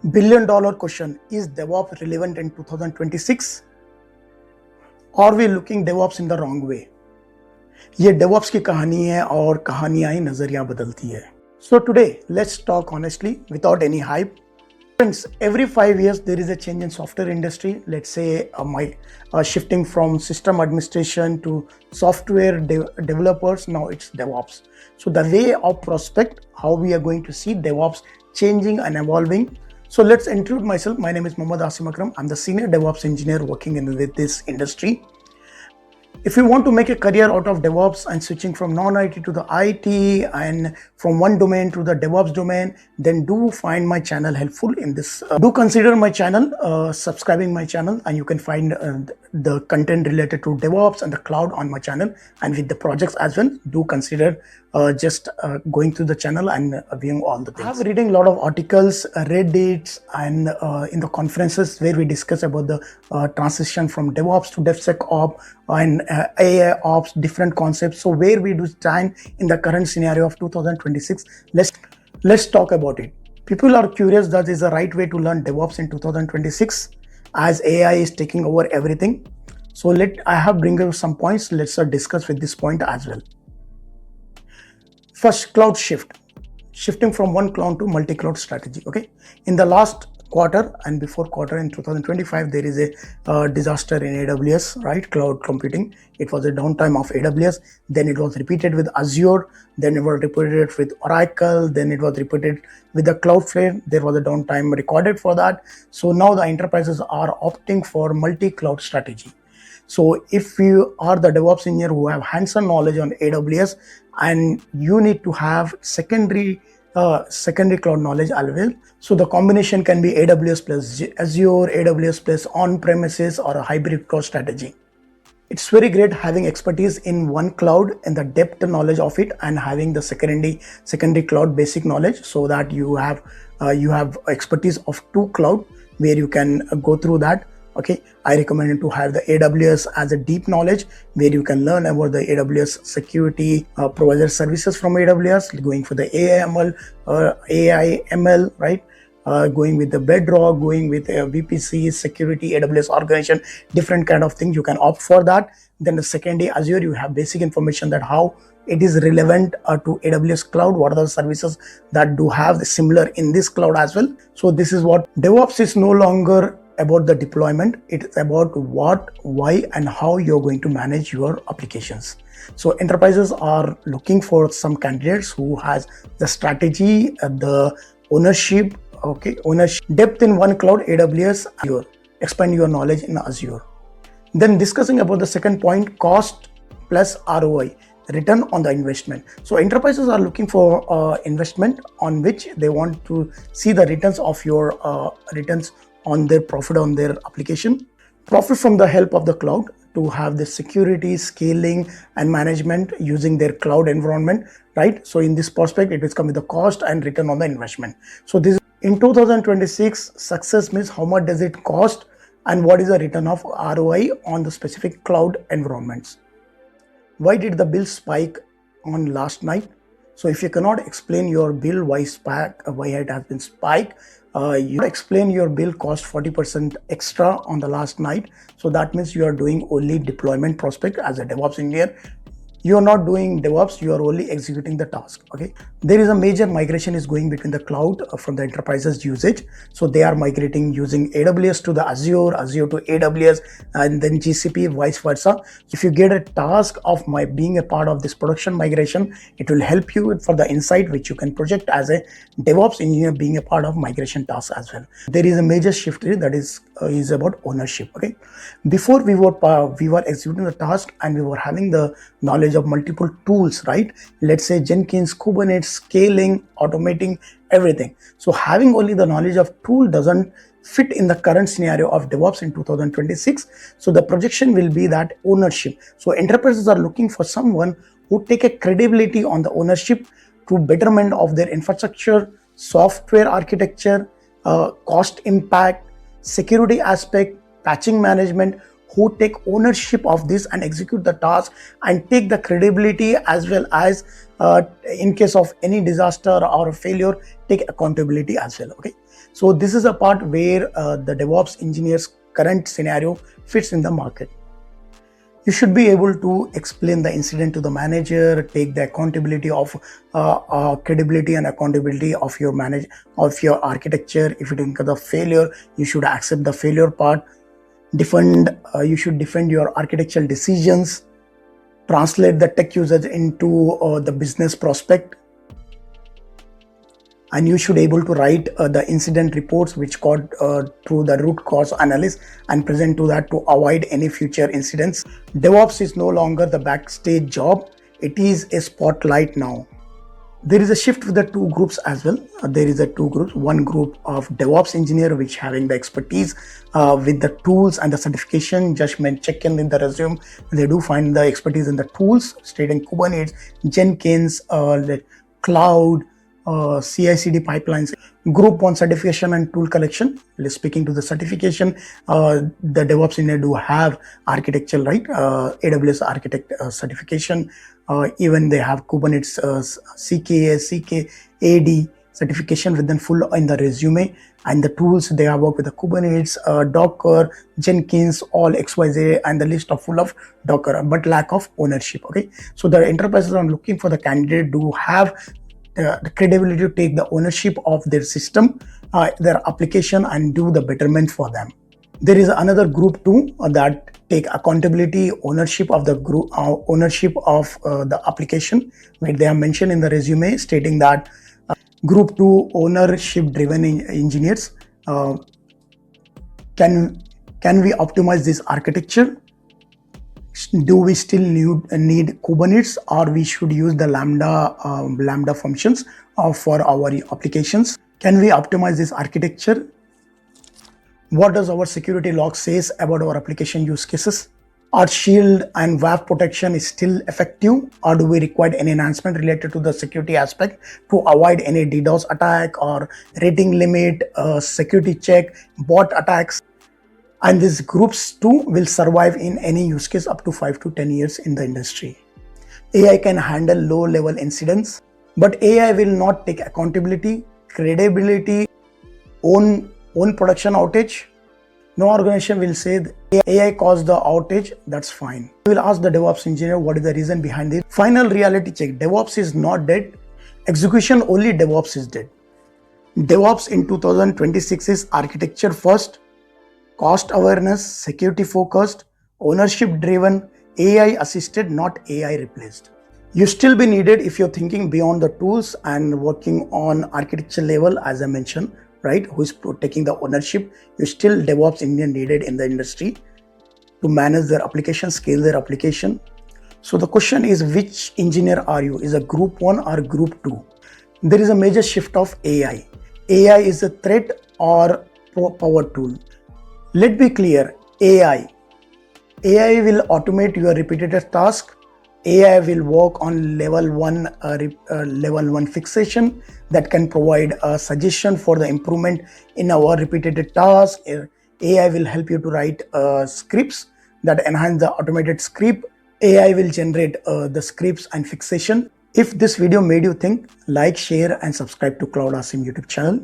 Billion-dollar question: is DevOps relevant in 2026? Are we looking DevOps in the wrong way? ये DevOps की कहानी है और कहानियां ही नजरिया बदलती है. So today, let's talk honestly without any hype. Friends, every 5 years there is a change in software industry. Let's say shifting from system administration to software developers. Now it's DevOps. So the way of prospect, how we are going to see DevOps changing and evolving. So let's introduce myself. My name is Aseem. I'm the senior DevOps engineer working with this industry. If you want to make a career out of DevOps and switching from non-IT to the IT and from one domain to the DevOps domain, then do find my channel helpful in this. Do consider my channel, subscribing my channel, and you can find the content related to DevOps and the cloud on my channel, and with the projects as well. Do consider just going through the channel and viewing all the things. I have reading a lot of articles, Reddits, and in the conferences where we discuss about the transition from DevOps to DevSecOps and AI ops, different concepts. So where we do stand in the current scenario of 2026, let's talk about it. People are curious that is the right way to learn DevOps in 2026 as AI is taking over everything. So I have bring you some points. Let's discuss with this point as well. First, cloud shifting from one cloud to multi-cloud strategy. Okay, in the last quarter and before quarter in 2025, there is a disaster in AWS, right? Cloud computing. It was a downtime of AWS. Then it was repeated with Azure. Then it was repeated with Oracle. Then it was repeated with the Cloudflare. There was a downtime recorded for that. So now the enterprises are opting for multi-cloud strategy. So if you are the DevOps engineer who have hands-on knowledge on AWS and you need to have secondary cloud knowledge as well. So the combination can be AWS plus Azure, AWS plus on-premises, or a hybrid cloud strategy. It's very great having expertise in one cloud and the depth knowledge of it, and having the secondary cloud basic knowledge, so that you have expertise of two cloud where you can go through that. Okay, I recommend to have the AWS as a deep knowledge where you can learn about the AWS security provider services from AWS, going for the AI ML, right? Going with the Bedrock, going with VPC, security, AWS organization, different kind of things. You can opt for that. Then the secondary Azure, you have basic information that how it is relevant to AWS cloud, what are the services that do have the similar in this cloud as well. So this is what DevOps is no longer about the deployment. It's about what, why, and how you're going to manage your applications. So enterprises are looking for some candidates who has the strategy, the ownership, depth in one cloud, AWS, Azure. Expand your knowledge in Azure. Then discussing about the second point, cost plus ROI, return on the investment. So enterprises are looking for investment on which they want to see the returns of your returns on their profit on their application. Profit from the help of the cloud to have the security, scaling, and management using their cloud environment, right? So in this prospect, it will come with the cost and return on the investment. So this in 2026, success means how much does it cost and what is the return of ROI on the specific cloud environments. Why did the bill spike on last night? So if you cannot explain your bill why it has been spiked, you explain your bill cost 40% extra on the last night. So that means you are doing only deployment prospect as a DevOps engineer. You are not doing DevOps, you are only executing the task. Okay, there is a major migration is going between the cloud from the enterprises usage. So they are migrating using AWS to the Azure to AWS, and then GCP, vice versa. If you get a task of being a part of this production migration, it will help you for the insight which you can project as a DevOps engineer being a part of migration tasks as well. There is a major shift here that is about ownership. Okay, before we were executing the task and we were having the knowledge of multiple tools, right? Let's say Jenkins, Kubernetes, scaling, automating, everything. So having only the knowledge of tool doesn't fit in the current scenario of DevOps in 2026. So the projection will be that ownership. So enterprises are looking for someone who take a credibility on the ownership to betterment of their infrastructure, software architecture, cost impact, security aspect, patching management, who take ownership of this and execute the task and take the credibility, as well as in case of any disaster or failure, take accountability as well. Okay, So this is a part where the DevOps engineer's current scenario fits in the market. You should be able to explain the incident to the manager, take the accountability of credibility and accountability of your architecture. If it incurs a failure, you should accept the failure part. You should defend your architectural decisions, translate the tech usage into the business prospect, and you should able to write the incident reports which got through the root cause analysis and present to that to avoid any future incidents. DevOps is no longer the backstage job, it is a spotlight now. There is a shift with the two groups as well. There is a two groups. One group of DevOps engineer which having the expertise with the tools and the certification. Just check in the resume. They do find the expertise in the tools, stating Kubernetes, Jenkins, cloud, CI/CD pipelines. Group 1 certification and tool collection. Speaking to the certification, the DevOps engineer do have architecture, right? AWS architect certification. Even they have Kubernetes CKAD certification within full in the resume. And the tools they have worked with the Kubernetes, Docker, Jenkins, all XYZ, and the list of full of Docker, but lack of ownership. Okay, so the enterprises are looking for the candidate do have the credibility to take the ownership of their system, their application, and do the betterment for them. There is another group too that take accountability, ownership of the group, ownership of the application, where they are mentioned in the resume, stating that group 2 ownership driven engineers can we optimize this architecture? Do we still need Kubernetes, or we should use the Lambda functions for our applications? Can we optimize this architecture? What does our security log says about our application use cases? Our shield and WAF protection is still effective, or do we require any enhancement related to the security aspect to avoid any DDoS attack or rating limit, security check, bot attacks? And these groups too will survive in any use case up to 5 to 10 years in the industry. AI can handle low-level incidents, but AI will not take accountability, credibility, own production outage. No organization will say AI caused the outage, that's fine. We will ask the DevOps engineer what is the reason behind it. Final reality check, DevOps is not dead. Execution only DevOps is dead. DevOps in 2026 is architecture first, cost awareness, security focused, ownership driven, AI assisted, not AI replaced. You still be needed if you're thinking beyond the tools and working on architecture level, as I mentioned, right? Who is taking the ownership. You still DevOps engineer needed in the industry to manage their application, scale their application. So the question is, which engineer are you? Is a group 1 or group 2? There is a major shift of AI. AI is a threat or power tool. Let's be clear, AI will automate your repetitive task. AI will work on level 1 fixation that can provide a suggestion for the improvement in our repetitive task. AI will help you to write scripts that enhance the automated script. AI will generate the scripts and fixation. If this video made you think, like, share, and subscribe to Cloud Aseem YouTube channel.